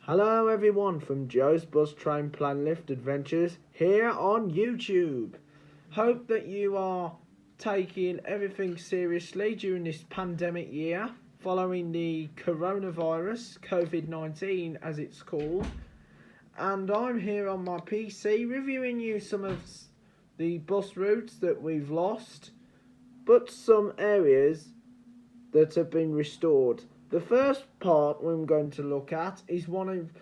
Hello everyone from Joe's Bus Train Plan Lift Adventures here on YouTube. Hope that you are taking everything seriously during this pandemic year following the coronavirus, COVID-19 as it's called. And I'm here on my PC reviewing you some of the bus routes that we've lost, but some areas that have been restored. The first part we're going to look at is one of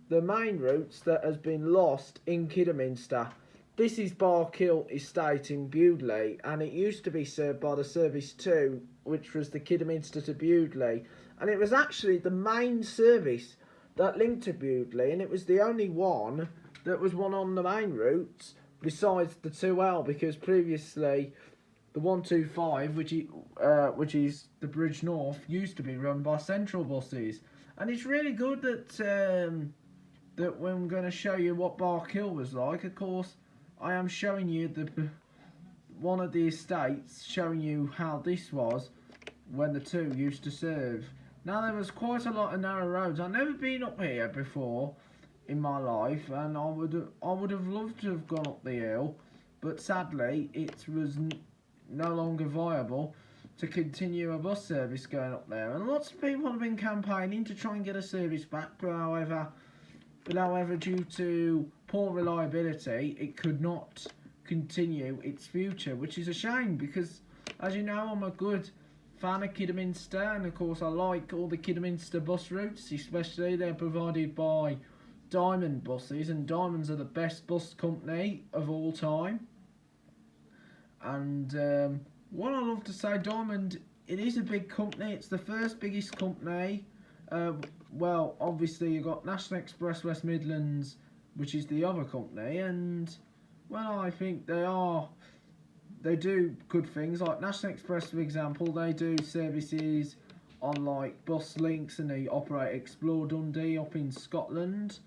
the main routes that has been lost in Kidderminster. This is Barkhill Estate in Bewdley, and it used to be served by the Service 2, which was the Kidderminster to Bewdley, and it was actually the main service that linked to Bewdley, and it was the only one that was one on the main routes besides the 2L, because previously the 125, which is the Bridge North, used to be run by Central buses, and it's really good that that when I'm going to show you what Barkhill was like. Of course, I am showing you one of the estates, showing you how this was when the two used to serve. Now there was quite a lot of narrow roads. I've never been up here before in my life, and I would have loved to have gone up the hill, but sadly it was no longer viable to continue a bus service going up there, and lots of people have been campaigning to try and get a service back, but however due to poor reliability it could not continue its future, which is a shame, because as you know, I'm a good fan of Kidderminster, and of course I like all the Kidderminster bus routes, especially they're provided by Diamond buses, and Diamonds are the best bus company of all time. And what I love to say, Diamond, it is a big company. It's the first biggest company. Well, obviously you've got National Express West Midlands, which is the other company, and well, I think they do good things. Like National Express, for example, they do services on like Bus Links, and they operate Explore Dundee up in Scotland.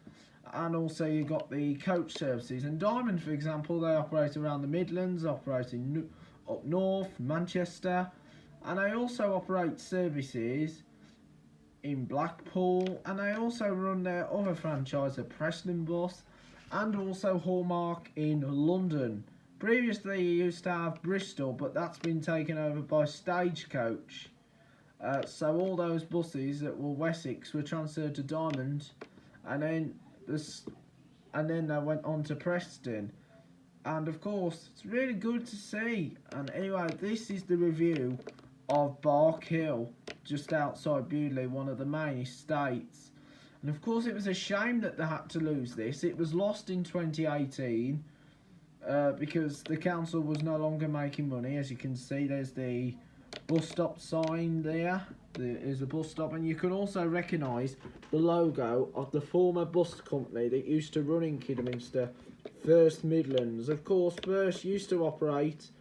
And also you got the coach services, and Diamond, for example, they operate around the Midlands, operating up north, Manchester, and they also operate services in Blackpool, and they also run their other franchise at Preston Bus, and also Hallmark in London. Previously you used to have Bristol, but that's been taken over by Stagecoach. So all those buses that were Wessex were transferred to Diamond, and then they went on to Preston, and of course it's really good to see. And anyway, this is the review of Barkhill, just outside Bewdley, one of the main estates. And of course it was a shame that they had to lose this. It was lost in 2018 because the council was no longer making money. As you can see, there's the bus stop sign there. There is a bus stop, and you can also recognise the logo of the former bus company that used to run in Kidderminster, First Midlands. Of course, First used to operate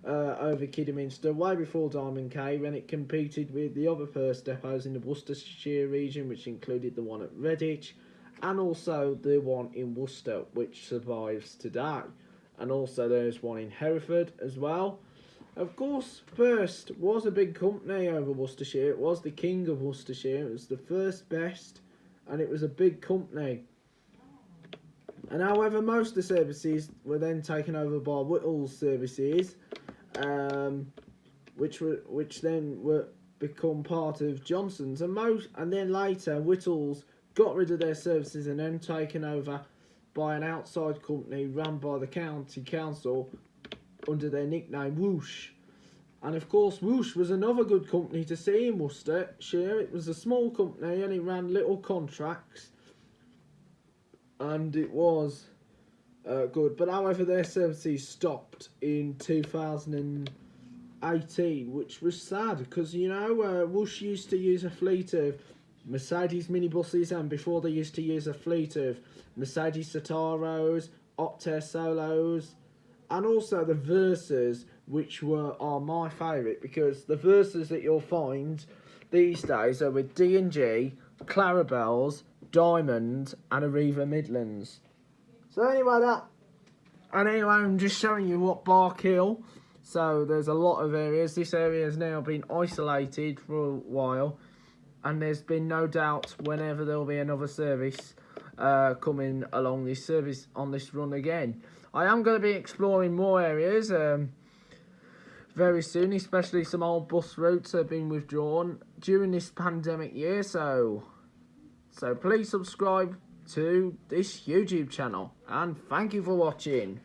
over Kidderminster way before Diamond came, when it competed with the other First depots in the Worcestershire region, which included the one at Redditch, and also the one in Worcester, which survives today. And also there's one in Hereford as well. Of course, First was a big company over Worcestershire. It was the king of Worcestershire. It was the first best, and it was a big company. And however, most of the services were then taken over by Whittall's services, which then were become part of Johnson's, and then later Whittall's got rid of their services and then taken over by an outside company run by the county council under their nickname Whoosh. And of course Whoosh was another good company to see in Worcestershire. It was a small company and it ran little contracts, and it was good. But however, their services stopped in 2018, which was sad, because you know, Whoosh used to use a fleet of Mercedes minibuses, and before they used to use a fleet of Mercedes Citaros, Optare Solos, and also the Versas, which are my favourite, because the Versas that you'll find these days are with D&G, Clarabelle's, Diamond, and Arriva Midlands. So anyway, I'm just showing you what Barkhill. So there's a lot of areas. This area has now been isolated for a while, and there's been no doubt whenever there'll be another service coming along this service on this run again. I am going to be exploring more areas very soon, especially some old bus routes that have been withdrawn during this pandemic year. So please subscribe to this YouTube channel, and thank you for watching.